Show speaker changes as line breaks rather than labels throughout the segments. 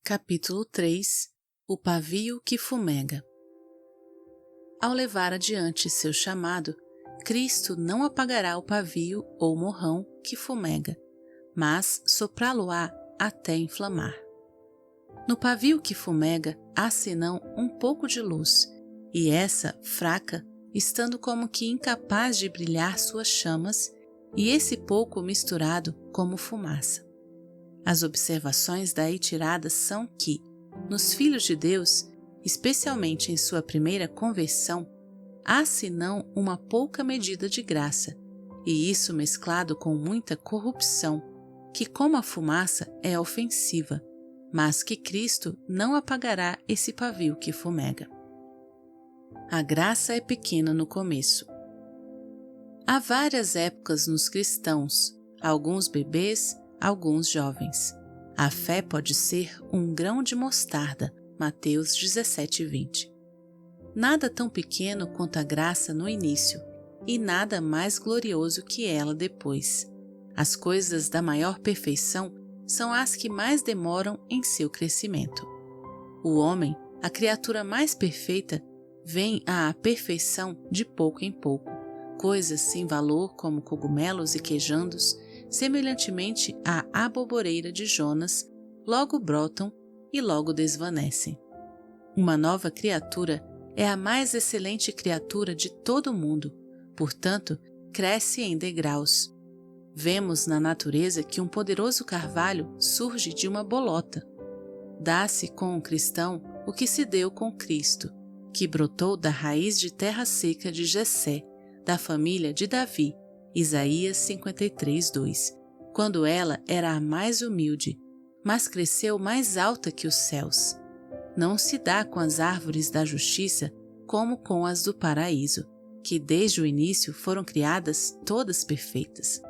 Capítulo 3 O pavio que fumega. Ao levar adiante seu chamado, Cristo não apagará o pavio ou morrão que fumega, mas soprá-lo-á até inflamar. No pavio que fumega há senão um pouco de luz, e essa fraca, estando como que incapaz de brilhar suas chamas, e esse pouco misturado como fumaça. As observações daí tiradas são que, nos filhos de Deus, especialmente em sua primeira conversão, há senão uma pouca medida de graça, e isso mesclado com muita corrupção, que como a fumaça é ofensiva, mas que Cristo não apagará esse pavio que fumega. A graça é pequena no começo. Há várias épocas nos cristãos, alguns bebês, alguns jovens. A fé pode ser um grão de mostarda, Mateus 17:20. Nada tão pequeno quanto a graça no início, e nada mais glorioso que ela depois. As coisas da maior perfeição são as que mais demoram em seu crescimento. O homem, a criatura mais perfeita, vem à perfeição de pouco em pouco. Coisas sem valor como cogumelos e queijandos, semelhantemente à aboboreira de Jonas, logo brotam e logo desvanecem. Uma nova criatura é a mais excelente criatura de todo o mundo, portanto, cresce em degraus. Vemos na natureza que um poderoso carvalho surge de uma bolota. Dá-se com o cristão o que se deu com Cristo, que brotou da raiz de terra seca de Jessé, da família de Davi, Isaías 53:2, quando ela era a mais humilde, mas cresceu mais alta que os céus. Não se dá com as árvores da justiça como com as do paraíso, que desde o início foram criadas todas perfeitas.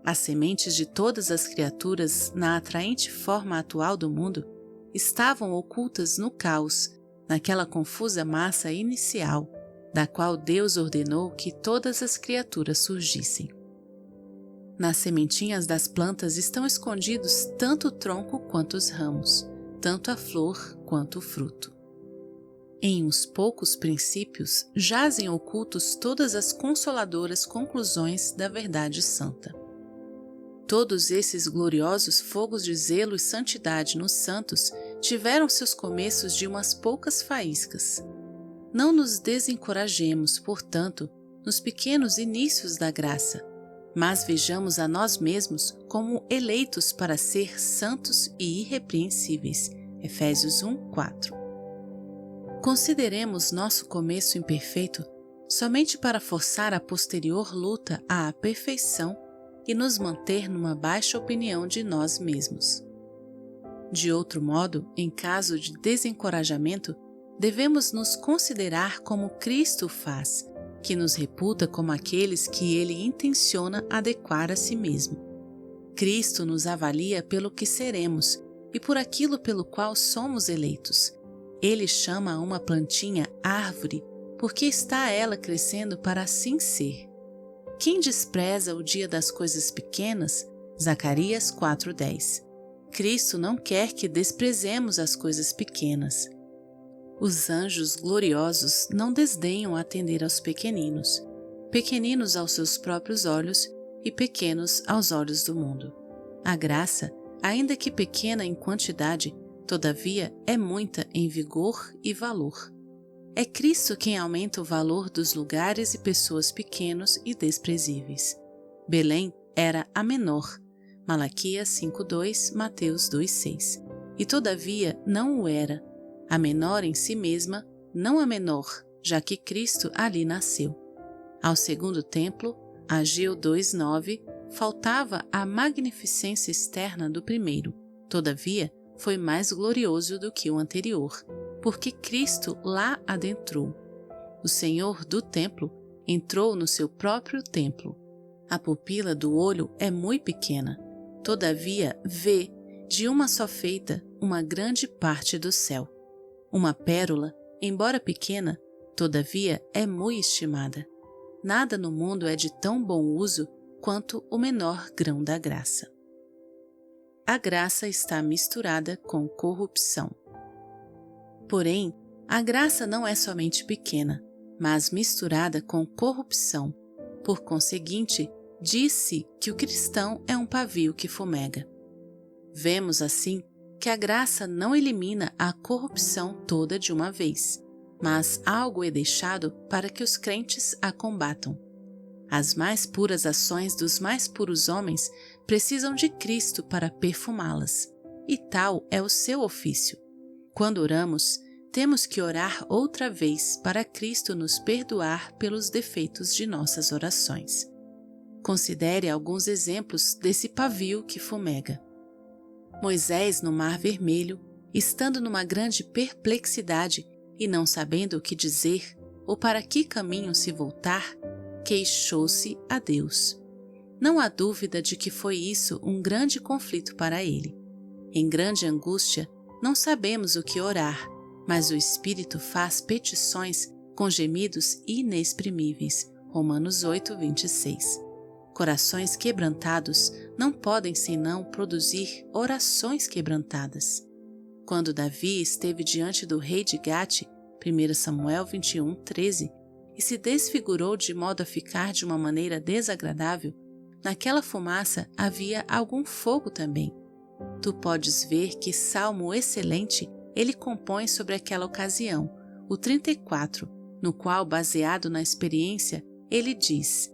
As sementes de todas as criaturas na atraente forma atual do mundo estavam ocultas no caos, naquela confusa massa inicial, da qual Deus ordenou que todas as criaturas surgissem. Nas sementinhas das plantas estão escondidos tanto o tronco quanto os ramos, tanto a flor quanto o fruto. Em uns poucos princípios jazem ocultos todas as consoladoras conclusões da verdade santa. Todos esses gloriosos fogos de zelo e santidade nos santos tiveram seus começos de umas poucas faíscas. Não nos desencorajemos, portanto, nos pequenos inícios da graça, mas vejamos a nós mesmos como eleitos para ser santos e irrepreensíveis. Efésios 1:4. Consideremos nosso começo imperfeito somente para forçar a posterior luta à perfeição e nos manter numa baixa opinião de nós mesmos. De outro modo, em caso de desencorajamento, devemos nos considerar como Cristo faz, que nos reputa como aqueles que ele intenciona adequar a si mesmo. Cristo nos avalia pelo que seremos e por aquilo pelo qual somos eleitos. Ele chama uma plantinha árvore porque está ela crescendo para assim ser. Quem despreza o dia das coisas pequenas? Zacarias 4:10. Cristo não quer que desprezemos as coisas pequenas. Os anjos gloriosos não desdenham atender aos pequeninos, pequeninos aos seus próprios olhos e pequenos aos olhos do mundo. A graça, ainda que pequena em quantidade, todavia é muita em vigor e valor. É Cristo quem aumenta o valor dos lugares e pessoas pequenos e desprezíveis. Belém era a menor, Malaquias 5:2, Mateus 2:6, e todavia não o era. A menor em si mesma, não a menor, já que Cristo ali nasceu. Ao segundo templo, Ageu 2:9, faltava a magnificência externa do primeiro, todavia foi mais glorioso do que o anterior, porque Cristo lá adentrou. O Senhor do templo entrou no seu próprio templo. A pupila do olho é muito pequena, todavia vê, de uma só feita, uma grande parte do céu. Uma pérola, embora pequena, todavia é muito estimada. Nada no mundo é de tão bom uso quanto o menor grão da graça. a graça está misturada com corrupção. Porém, a graça não é somente pequena, mas misturada com corrupção. Por conseguinte, diz-se que o cristão é um pavio que fumega. Vemos assim que a graça não elimina a corrupção toda de uma vez, mas algo é deixado para que os crentes a combatam. As mais puras ações dos mais puros homens precisam de Cristo para perfumá-las, e tal é o seu ofício. Quando oramos, temos que orar outra vez para Cristo nos perdoar pelos defeitos de nossas orações. Considere alguns exemplos desse pavio que fumega. Moisés no Mar Vermelho, estando numa grande perplexidade e não sabendo o que dizer ou para que caminho se voltar, queixou-se a Deus. Não há dúvida de que foi isso um grande conflito para ele. Em grande angústia, não sabemos o que orar, mas o Espírito faz petições com gemidos inexprimíveis. Romanos 8, 26. Corações quebrantados não podem senão produzir orações quebrantadas. Quando Davi esteve diante do rei de Gate, 1 Samuel 21, 13, e se desfigurou de modo a ficar de uma maneira desagradável, naquela fumaça havia algum fogo também. Tu podes ver que salmo excelente ele compõe sobre aquela ocasião, o 34, no qual, baseado na experiência, ele diz: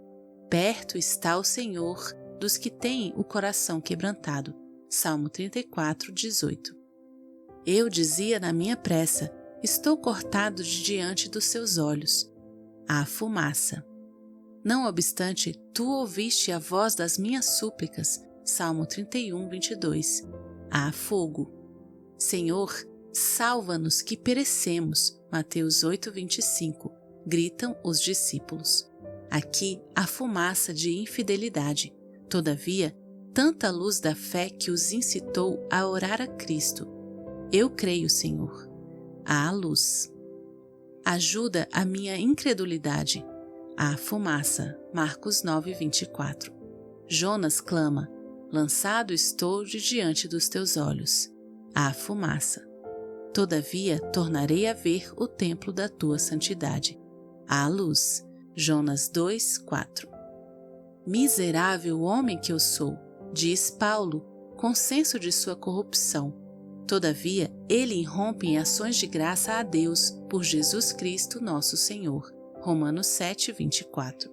perto está o Senhor dos que têm o coração quebrantado. Salmo 34, 18. Eu dizia na minha pressa: estou cortado de diante dos seus olhos. Há fumaça. Não obstante, tu ouviste a voz das minhas súplicas. Salmo 31, 22. Há fogo. Senhor, salva-nos que perecemos. Mateus 8, 25. Gritam os discípulos. Aqui há fumaça de infidelidade. Todavia, tanta luz da fé que os incitou a orar a Cristo. Eu creio, Senhor. Há luz. Ajuda a minha incredulidade. Há fumaça. Marcos 9, 24. Jonas clama: lançado estou de diante dos teus olhos. Há fumaça. Todavia tornarei a ver o templo da tua santidade. Há luz. Jonas 2, 4. Miserável homem que eu sou, diz Paulo, com senso de sua corrupção. Todavia, ele irrompe em ações de graça a Deus por Jesus Cristo nosso Senhor. Romanos 7, 24.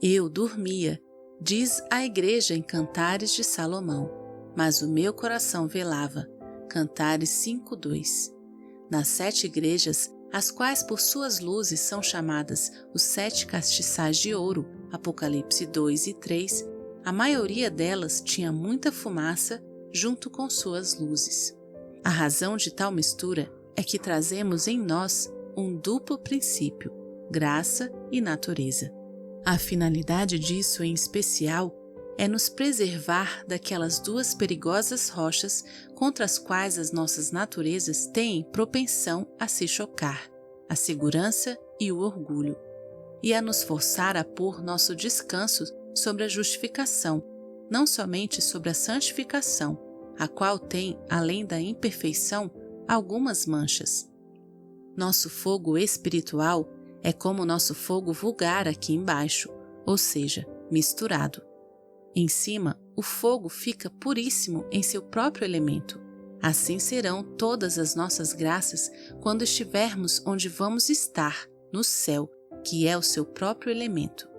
Eu dormia, diz a igreja em Cantares de Salomão, mas o meu coração velava. Cantares 5, 2. Nas 7 igrejas, as quais por suas luzes são chamadas os 7 castiçais de ouro, Apocalipse 2 e 3, a maioria delas tinha muita fumaça junto com suas luzes. A razão de tal mistura é que trazemos em nós um duplo princípio, graça e natureza. A finalidade disso, em especial, é nos preservar daquelas duas perigosas rochas contra as quais as nossas naturezas têm propensão a se chocar, a segurança e o orgulho, e a nos forçar a pôr nosso descanso sobre a justificação, não somente sobre a santificação, a qual tem, além da imperfeição, algumas manchas. Nosso fogo espiritual é como nosso fogo vulgar aqui embaixo, ou seja, misturado. Em cima, o fogo fica puríssimo em seu próprio elemento. Assim serão todas as nossas graças quando estivermos onde vamos estar, no céu, que é o seu próprio elemento.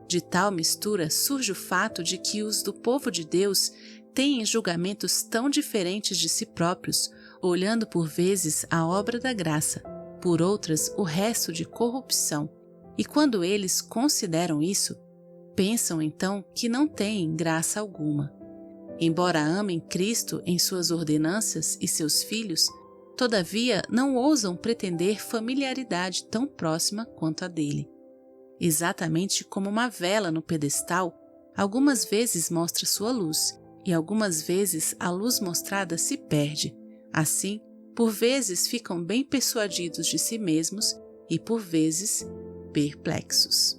De tal mistura surge o fato de que os do povo de Deus têm julgamentos tão diferentes de si próprios, olhando por vezes a obra da graça, por outras o resto de corrupção, e quando eles consideram isso, pensam então que não têm graça alguma. Embora amem Cristo em suas ordenanças e seus filhos, todavia não ousam pretender familiaridade tão próxima quanto a dele. Exatamente como uma vela no pedestal, algumas vezes mostra sua luz, e algumas vezes a luz mostrada se perde. Assim, por vezes ficam bem persuadidos de si mesmos e por vezes perplexos.